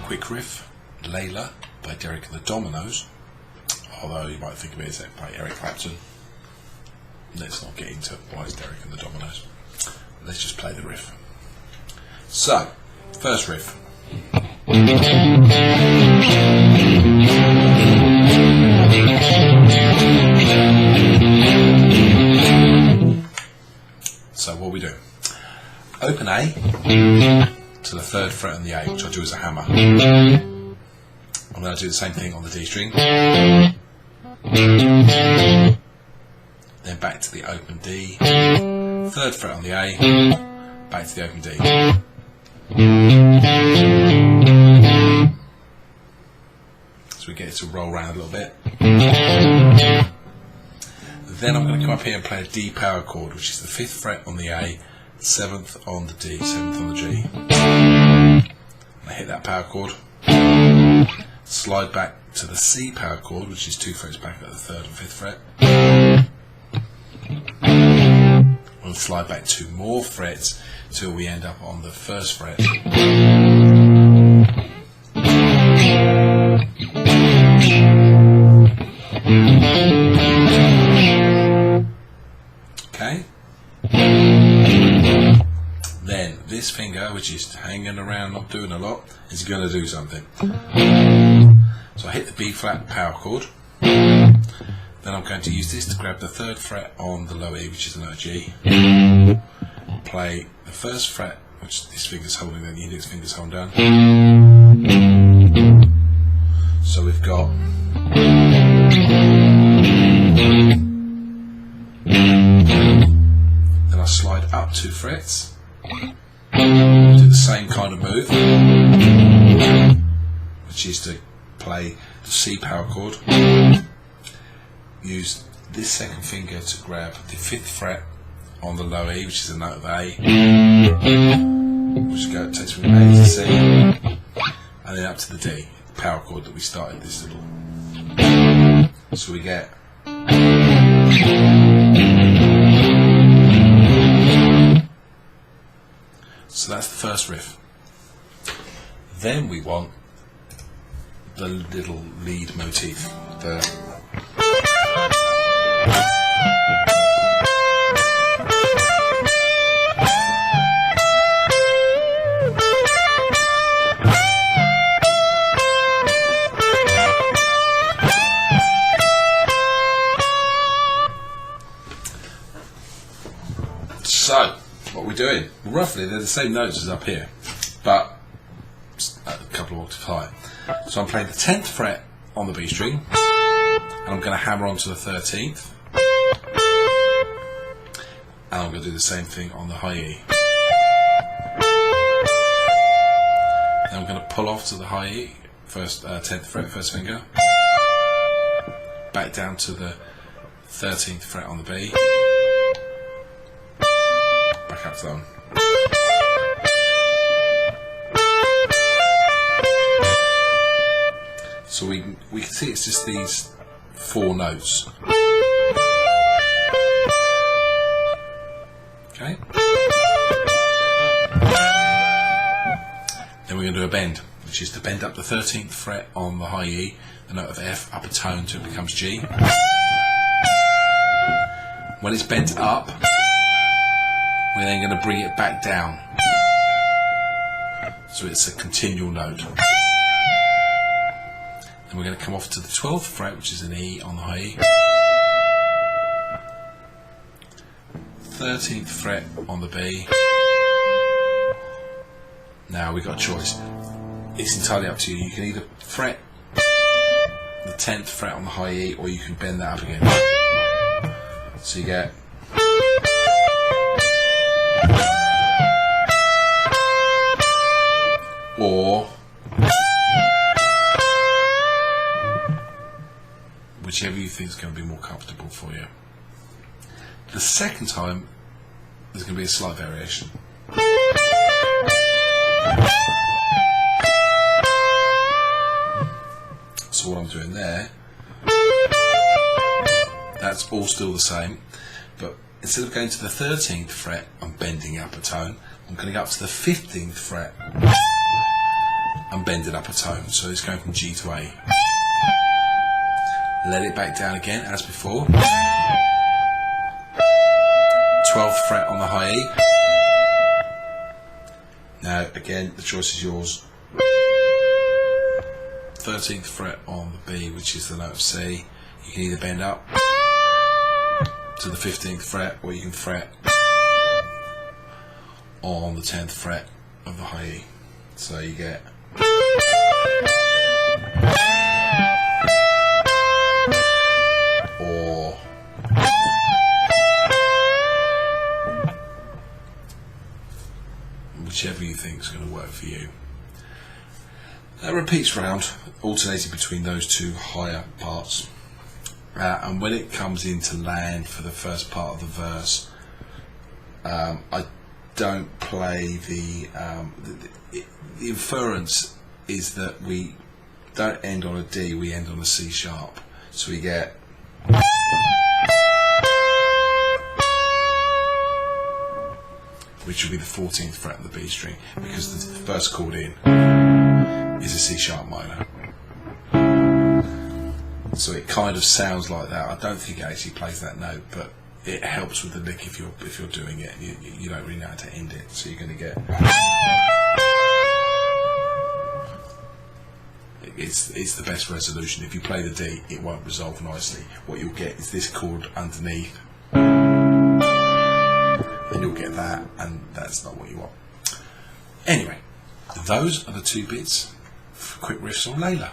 Quick riff, Layla by Derek and the Dominoes, although you might think of it as by Eric Clapton. Let's not get into why it's Derek and the Dominoes. Let's just play the riff. So, first riff. So what we do? Open A to the 3rd fret on the A, which I do as a hammer. I'm going to do the same thing on the D string. Then back to the open D, 3rd fret on the A, back to the open D. So we get it to roll around a little bit. Then I'm going to come up here and play a D power chord, which is the 5th fret on the A, 7th on the D, 7th on the G. I hit that power chord, slide back to the C power chord, which is 2 frets back at the 3rd and 5th fret. We'll slide back 2 more frets till we end up on the 1st fret. Okay? Then this finger, which is hanging around not doing a lot, is going to do something. So I hit the B flat power chord. Then I'm going to use this to grab the 3rd fret on the low E, which is the note G. Play the 1st fret, which this finger's holding, then the index finger's holding down. So we've got then I slide up 2 frets. Do the same kind of move, which is to play the C power chord. Use this 2nd finger to grab the 5th fret on the low E, which is the note of A, which takes me from A to C, and then up to the D, the power chord that we started this little. So we get. So that's the first riff. Then we want the little lead motif, So, what we're doing, roughly they're the same notes as up here, but a couple of octaves higher. So I'm playing the 10th fret on the B string, and I'm going to hammer onto the 13th, and I'm going to do the same thing on the high E. Then I'm going to pull off to the high E, 10th fret, 1st finger, back down to the 13th fret on the B, back up to that one. So we can see it's just these 4 notes. Okay. Then we're going to do a bend, which is to bend up the 13th fret on the high E, the note of F, up a tone until it becomes G. When it's bent up, we're then going to bring it back down. So it's a continual note. Then we're going to come off to the 12th fret, which is an E on the high E. 13th fret on the B. Now we've got a choice. It's entirely up to you. You can either fret the 10th fret on the high E, or you can bend that up again. So you get. Or whichever you think is going to be more comfortable for you. The second time there's going to be a slight variation. So what I'm doing there That's all still the same, but instead of going to the 13th fret, I'm bending up a tone. I'm going to go up to the 15th fret. I'm bending up a tone, so it's going from G to A. Let it back down again as before. 12th fret on the high E. Now again, the choice is yours. 13th fret on the B, which is the note of C. You can either bend up to the 15th fret, or you can fret on the 10th fret of the high E. So you get or whichever you think is going to work for you. That repeats round, alternating between those two higher parts. And when it comes into land for the first part of the verse, I don't play the inference is that we don't end on a D, we end on a C sharp. So we get which will be the 14th fret of the B string, because the first chord in is a C sharp minor. So it kind of sounds like that. I don't think it actually plays that note, but it helps with the lick if you're doing it and you don't really know how to end it. So you're going to get it's the best resolution. If you play the D, it won't resolve nicely. What you'll get is this chord underneath, and you'll get that, and that's not what you want. Anyway, those are the two bits for quick riffs on Layla.